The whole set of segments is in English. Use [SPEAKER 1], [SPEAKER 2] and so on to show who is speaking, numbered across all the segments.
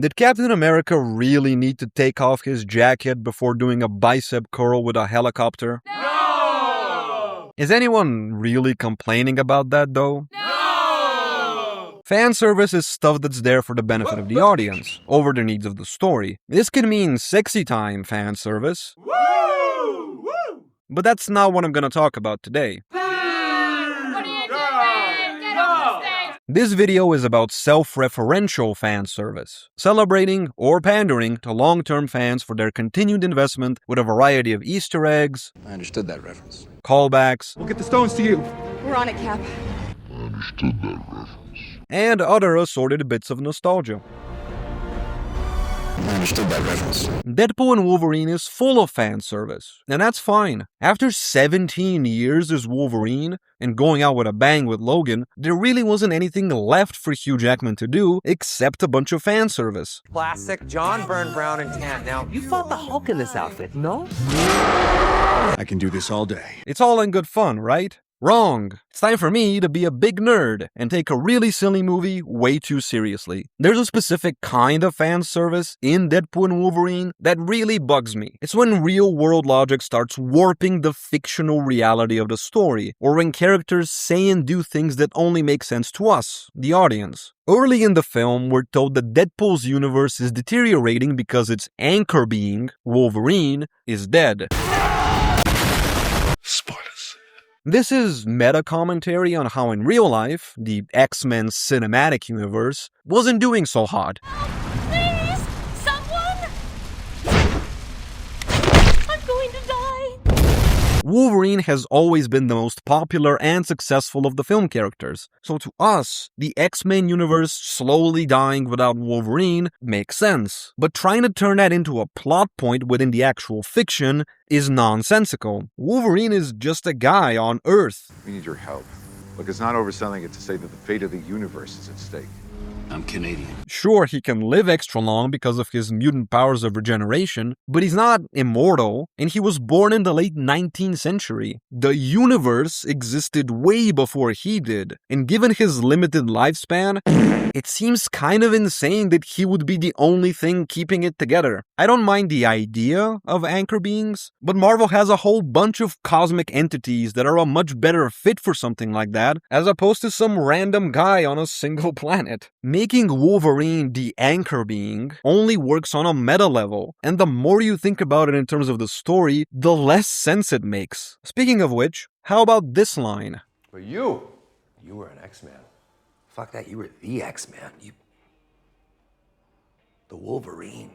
[SPEAKER 1] Did Captain America really need to take off his jacket before doing a bicep curl with a helicopter?
[SPEAKER 2] No!
[SPEAKER 1] Is anyone really complaining about that though?
[SPEAKER 2] No!
[SPEAKER 1] Fan service is stuff that's there for the benefit of the audience, over the needs of the story. This can mean sexy time fan service,
[SPEAKER 2] Woo! Woo!
[SPEAKER 1] but that's not what I'm gonna talk about today.
[SPEAKER 3] What are you doing? Get off the stage!
[SPEAKER 1] This video is about self-referential fan service, celebrating or pandering to long-term fans for their continued investment with a variety of Easter eggs,
[SPEAKER 4] I understood that reference.
[SPEAKER 1] callbacks,
[SPEAKER 2] We'll get the stones to you.
[SPEAKER 5] We're on it, Cap.
[SPEAKER 1] and other assorted bits of nostalgia.
[SPEAKER 4] I understood that reference.
[SPEAKER 1] Deadpool and Wolverine is full of fan service, and that's fine. After 17 years as Wolverine, and going out with a bang with Logan, there really wasn't anything left for Hugh Jackman to do except a bunch of fan service.
[SPEAKER 6] Classic John Byrne Brown and tan. Now, you fought the Hulk in this outfit, no?
[SPEAKER 4] I can do this all day.
[SPEAKER 1] It's all in good fun, right? Wrong. It's time for me to be a big nerd and take a really silly movie way too seriously. There's a specific kind of fan service in Deadpool and Wolverine that really bugs me. It's when real-world logic starts warping the fictional reality of the story, or when characters say and do things that only make sense to us, the audience. Early in the film, we're told that Deadpool's universe is deteriorating because its anchor being, Wolverine, is dead.
[SPEAKER 4] Spoilers.
[SPEAKER 1] This is meta-commentary on how in real life, the X-Men cinematic universe wasn't doing so hot.
[SPEAKER 3] Please! Someone! I'm going to die!
[SPEAKER 1] Wolverine has always been the most popular and successful of the film characters, so to us, the X-Men universe slowly dying without Wolverine makes sense. But trying to turn that into a plot point within the actual fiction is nonsensical. Wolverine is just a guy on Earth.
[SPEAKER 7] We need your help. Look, it's not overselling it to say that the fate of the universe is at stake.
[SPEAKER 4] I'm Canadian.
[SPEAKER 1] Sure, he can live extra long because of his mutant powers of regeneration, but he's not immortal, and he was born in the late 19th century. The universe existed way before he did, and given his limited lifespan, it seems kind of insane that he would be the only thing keeping it together. I don't mind the idea of anchor beings, but Marvel has a whole bunch of cosmic entities that are a much better fit for something like that, as opposed to some random guy on a single planet. Making Wolverine the anchor being only works on a meta level, and the more you think about it in terms of the story, the less sense it makes. Speaking of which, how about this line?
[SPEAKER 6] But you were an X-Man. Fuck that, you were the X-Man. The Wolverine.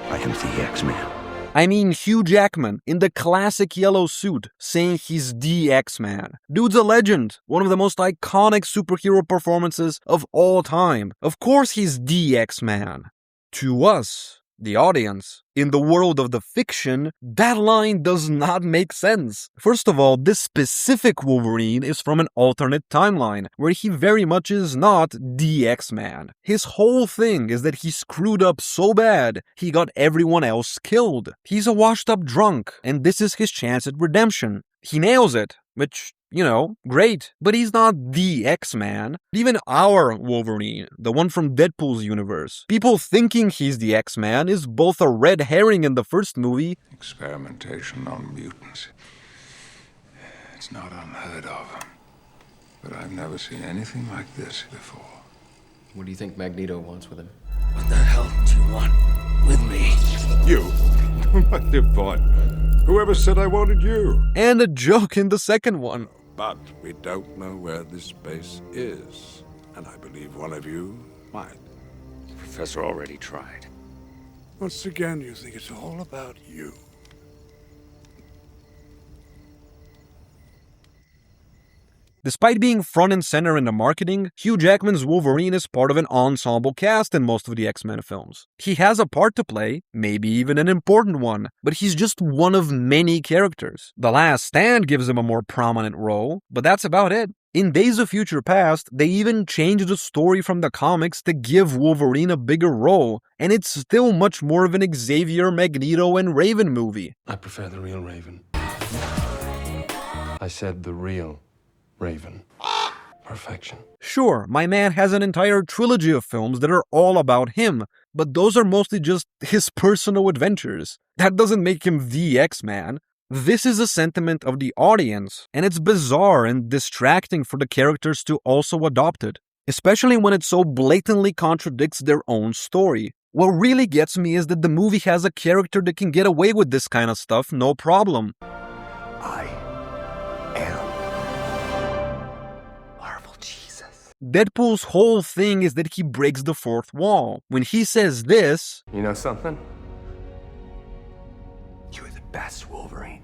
[SPEAKER 4] I am the X-Man.
[SPEAKER 1] I mean Hugh Jackman in the classic yellow suit saying he's the X-Man. Dude's a legend, one of the most iconic superhero performances of all time. Of course he's the X-Man. To us, the audience, in the world of the fiction, that line does not make sense. First of all, this specific Wolverine is from an alternate timeline, where he very much is not the X-Man. His whole thing is that he screwed up so bad, he got everyone else killed. He's a washed-up drunk, and this is his chance at redemption. He nails it, which, great. But he's not the X-Man. Even our Wolverine, the one from Deadpool's universe, people thinking he's the X-Man is both a red herring in the first movie.
[SPEAKER 8] Experimentation on mutants. It's not unheard of. But I've never seen anything like this before.
[SPEAKER 9] What do you think Magneto wants with him?
[SPEAKER 4] What the hell do you want with me?
[SPEAKER 8] You? My dear boy. Whoever said I wanted you?
[SPEAKER 1] And a joke in the second one.
[SPEAKER 8] But we don't know where this base is. And I believe one of you might.
[SPEAKER 4] The professor already tried.
[SPEAKER 8] Once again, you think it's all about you.
[SPEAKER 1] Despite being front and center in the marketing, Hugh Jackman's Wolverine is part of an ensemble cast in most of the X-Men films. He has a part to play, maybe even an important one, but he's just one of many characters. The Last Stand gives him a more prominent role, but that's about it. In Days of Future Past, they even changed the story from the comics to give Wolverine a bigger role, and it's still much more of an Xavier, Magneto, and Raven movie.
[SPEAKER 9] I prefer the real Raven. I said the real Raven. Perfection.
[SPEAKER 1] Sure, my man has an entire trilogy of films that are all about him, but those are mostly just his personal adventures. That doesn't make him the X-Man. This is a sentiment of the audience, and it's bizarre and distracting for the characters to also adopt it, especially when it so blatantly contradicts their own story. What really gets me is that the movie has a character that can get away with this kind of stuff no problem.
[SPEAKER 6] I am Marvel Jesus.
[SPEAKER 1] Deadpool's whole thing is that he breaks the fourth wall. When he says this,
[SPEAKER 6] You know something? You're the best Wolverine.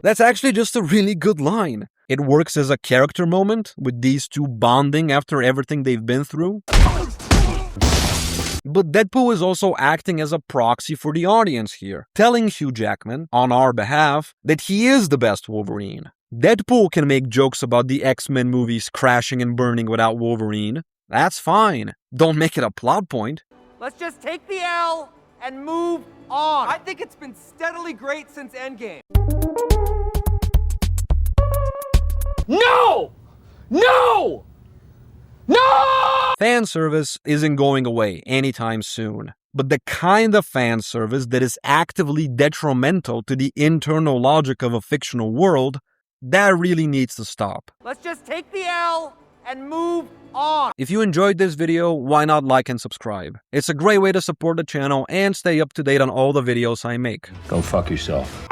[SPEAKER 1] that's actually just a really good line. It works as a character moment, with these two bonding after everything they've been through. But Deadpool is also acting as a proxy for the audience here, telling Hugh Jackman, on our behalf, that he is the best Wolverine. Deadpool can make jokes about the X-Men movies crashing and burning without Wolverine. That's fine. Don't make it a plot point.
[SPEAKER 5] Let's just take the L and move on. I think it's been steadily great since Endgame.
[SPEAKER 2] No! No! No!
[SPEAKER 1] Fan service isn't going away anytime soon, but the kind of fan service that is actively detrimental to the internal logic of a fictional world, that really needs to stop.
[SPEAKER 5] Let's just take the L and move on.
[SPEAKER 1] If you enjoyed this video, why not like and subscribe? It's a great way to support the channel and stay up to date on all the videos I make.
[SPEAKER 9] Go fuck yourself.